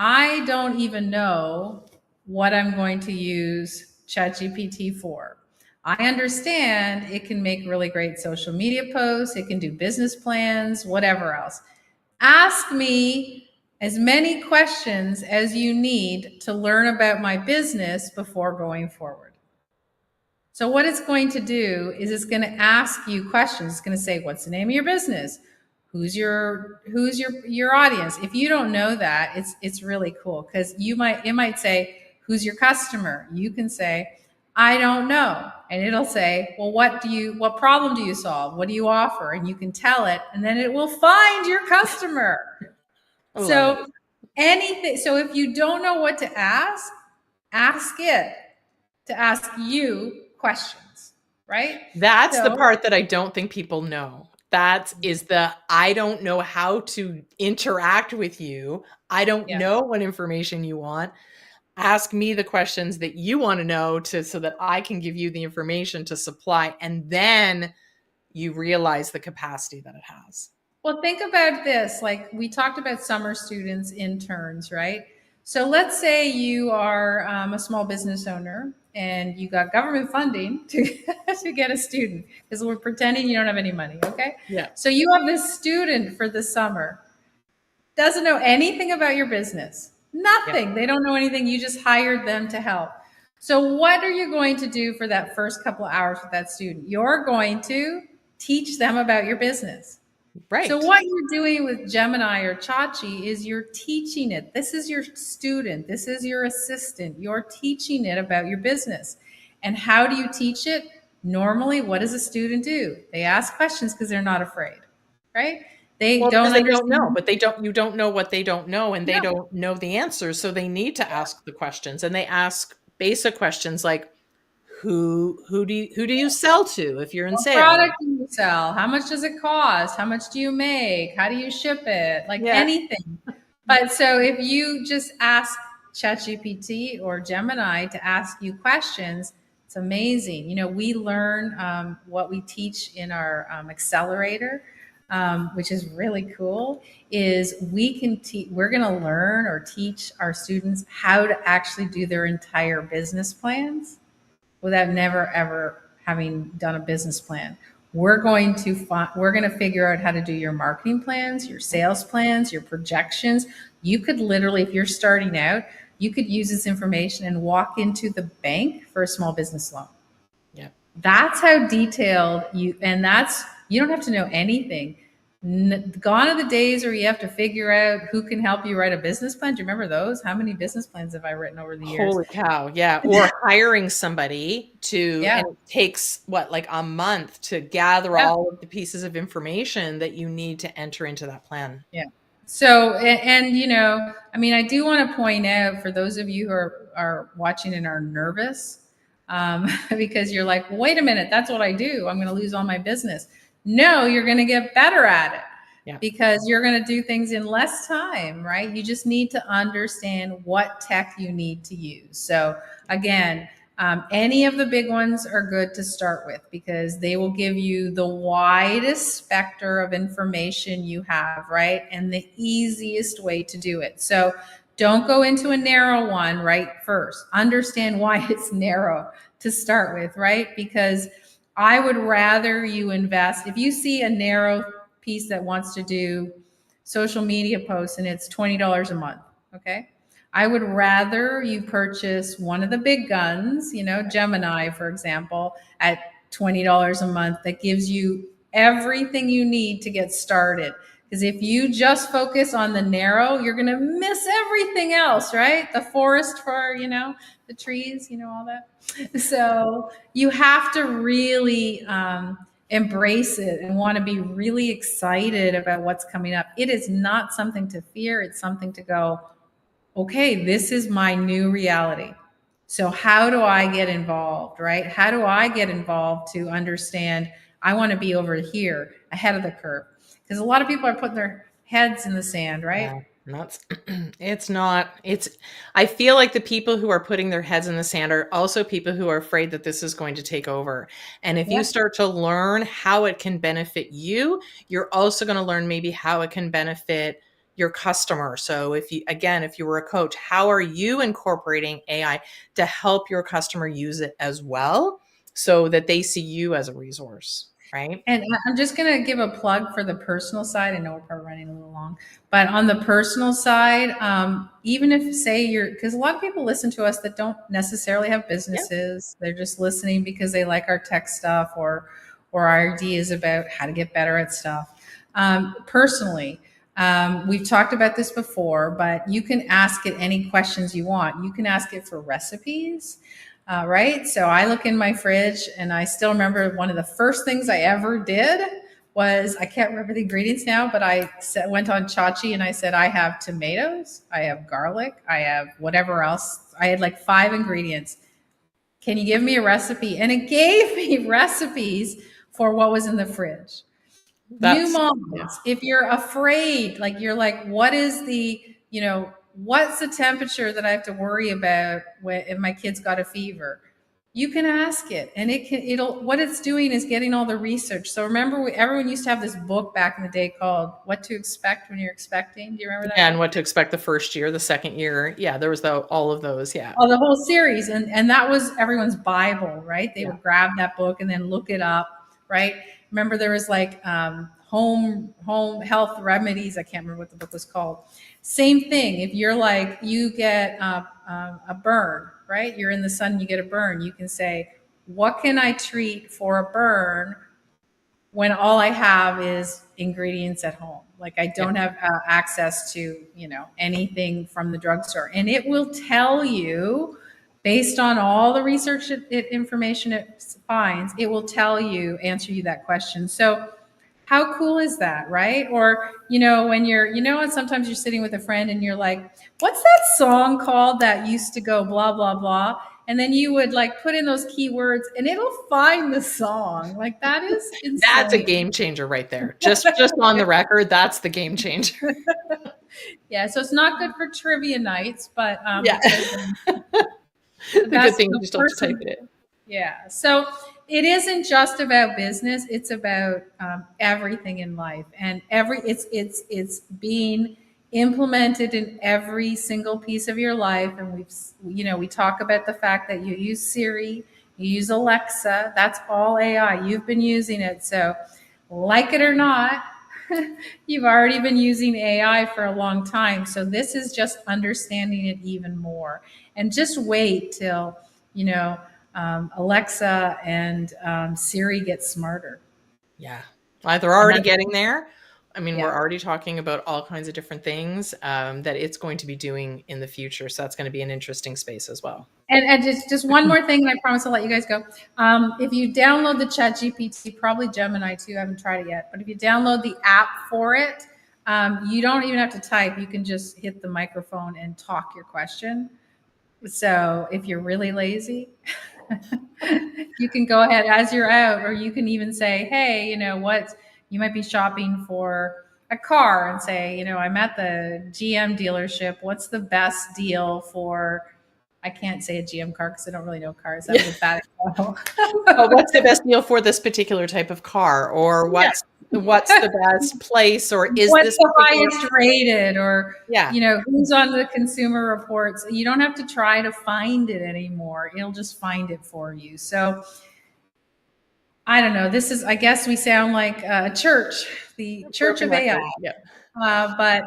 I don't even know what I'm going to use ChatGPT for. I understand it can make really great social media posts, it can do business plans, whatever else. Ask me as many questions as you need to learn about my business before going forward. So what it's going to do is it's going to ask you questions. It's going to say, "What's the name of your business? Who's your audience?" If you don't know that, it's really cool, because it might say, "Who's your customer?" You can say, "I don't know," and it'll say, "Well, what problem do you solve? What do you offer?" And you can tell it, and then it will find your customer. I love it. So anything. So if you don't know what to ask it to ask you questions, right? That's the So, part that I don't think people know. That is the I don't know how to interact with you. I don't yeah. know what information you want. Ask me the questions that you want to know to so that I can give you the information to supply, and then you realize the capacity that it has. Well, think about this. Like we talked about summer students, interns, right? So let's say you are a small business owner and you got government funding to get a student, because we're pretending you don't have any money, okay? Yeah. So you have this student for the summer, doesn't know anything about your business, Yeah. nothing. They don't know anything. You just hired them to help. So, what are you going to do for that first couple of hours with that student? You're going to teach them about your business. So, Right. what you're doing with Gemini or Chachi is you're teaching it. This is your student, this is your assistant. You're teaching it about your business. And how do you teach it? Normally, what does a student do? They ask questions because they're not afraid, right? They Well, because don't they don't know, understand. but you don't know what they don't know, and they No. don't know the answers. So they need to ask the questions, and they ask basic questions like, who do you sell to if you're in What sales? product do you sell? How much does it cost? How much do you make? How do you ship it? Like Yeah. anything. But so if you just ask ChatGPT or Gemini to ask you questions, it's amazing. You know, we learn what we teach in our accelerator, which is really cool. Is we can teach. We're going to learn or teach our students how to actually do their entire business plans without never ever having done a business plan. We're going to figure out how to do your marketing plans, your sales plans, your projections. You could literally, if you're starting out, you could use this information and walk into the bank for a small business loan. Yeah. That's how detailed you, and that's, you don't have to know anything. Gone are the days where you have to figure out who can help you write a business plan. Do you remember those? How many business plans have I written over the years? Holy cow. Yeah. Or hiring somebody to, Yeah. and it takes what, like a month to gather Yeah. all of the pieces of information that you need to enter into that plan. Yeah. So, you know, I mean, I do want to point out for those of you who are watching and are nervous, because you're like, wait a minute, that's what I do. I'm going to lose all my business. No, you're going to get better at it Yeah. because you're going to do things in less time, right? You just need to understand what tech you need to use. So, again, any of the big ones are good to start with because they will give you the widest spectrum of information you have, right? And the easiest way to do it. So don't go into a narrow one right first. Understand why it's narrow to start with, right? Because I would rather you invest, if you see a narrow piece that wants to do social media posts and it's $20 a month, okay? I would rather you purchase one of the big guns, you know, Gemini, for example, at $20 a month that gives you everything you need to get started. Because if you just focus on the narrow, you're going to miss everything else, right? The forest for, you know, the trees, you know, all that. So you have to really embrace it and want to be really excited about what's coming up. It is not something to fear, it's something to go, okay, this is my new reality. So, how do I get involved, right? How do I get involved to understand I want to be over here ahead of the curve? Because a lot of people are putting their heads in the sand, right? Yeah, that's it's not it's I feel like the people who are putting their heads in the sand are also people who are afraid that this is going to take over. And if you Yeah. start to learn how it can benefit you, you're also going to learn maybe how it can benefit your customer. So if you were a coach, how are you incorporating AI to help your customer use it as well so that they see you as a resource, right? And I'm just going to give a plug for the personal side. I know we're probably running a little long, but on the personal side, even if say you're, because a lot of people listen to us that don't necessarily have Yeah. businesses, they're just listening because they like our tech stuff or our ideas about how to get better at stuff. Personally, we've talked about this before, but you can ask it any questions you want. You can ask it for recipes. Right. So I look in my fridge and I still remember one of the first things I ever did was I can't remember the ingredients now, but went on Chachi and I said, I have tomatoes, I have garlic, I have whatever else. I had like 5 ingredients. Can you give me a recipe? And it gave me recipes for what was in the fridge. New That's yeah. moms, if you're afraid, like you're like, what is the, you know, what's the temperature that I have to worry about if my kid's got a fever? You can ask it, and it'll, what it's doing is getting all the research. So remember, everyone used to have this book back in the day called What to Expect When You're Expecting. Do you remember that Yeah, and book? what to expect the first year, the second year. Yeah, there was all of those. Yeah. Oh, the whole series, and that was everyone's Bible, right? They Yeah. would grab that book and then look it up, right? Remember, there was like home health remedies. I can't remember what the book was called. Same thing. If you're like you get a burn, right? You're in the sun, you get a burn. You can say, "What can I treat for a burn when all I have is ingredients at home? Like I Yeah. don't have access to, you know, anything from the drugstore." And it will tell you, based on all the research information it finds, it will tell you, answer you that question. So how cool is that, right? Or, you know, when you're, you know, and sometimes you're sitting with a friend and you're like, what's that song called that used to go blah, blah, blah? and then you would like put in those keywords and it'll find the song. Like that is That's a insane. game changer right there. Just on the record, that's the game changer. Yeah, so it's not good for trivia nights, but Yeah. because The good that's thing is the you still have to type person. it in. Yeah. So it isn't just about business. It's about everything in life, and it's being implemented in every single piece of your life. And we talk about the fact that you use Siri, you use Alexa. That's all AI. You've been using it, so like it or not. You've already been using AI for a long time. So this is just understanding it even more. And just wait till, you know, Alexa and Siri get smarter. Yeah. They're And already that's, getting there. I mean, we're yeah. already talking about all kinds of different things that it's going to be doing in the future. So that's going to be an interesting space as well. And just one more thing, and I promise I'll let you guys go. If you download the Chat GPT, probably Gemini too, I haven't tried it yet, but if you download the app for it, you don't even have to type. You can just hit the microphone and talk your question. So if you're really lazy, you can go ahead as you're out, or you can even say, hey, what you might be shopping for a car and say, I'm at the GM dealership. What's the best deal for, I can't say a GM car because I don't really know cars. That Yeah. was a bad example. But what's the best deal for this particular type of car? Or Yeah. what's the best place? Or is What's this the particular highest rated, or Yeah. who's on the consumer reports. You don't have to try to find it anymore. It'll just find it for you. So I don't know. This is, I guess we sound like a church, the church Broken of AI. record. Yeah. But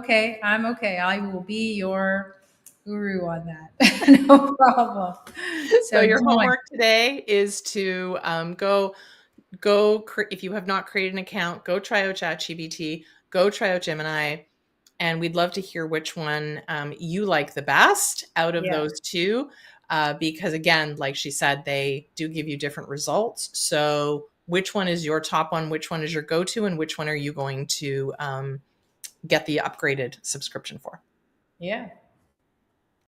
okay, I'm okay. I will be your guru on that. No problem. So So your join. homework today is to if you have not created an account, go try out ChatGPT, go try out Gemini, and we'd love to hear which one you like the best out of Yeah. those two. Because again, like she said, they do give you different results. So which one is your top one? Which one is your go-to? And which one are you going to get the upgraded subscription for? Yeah.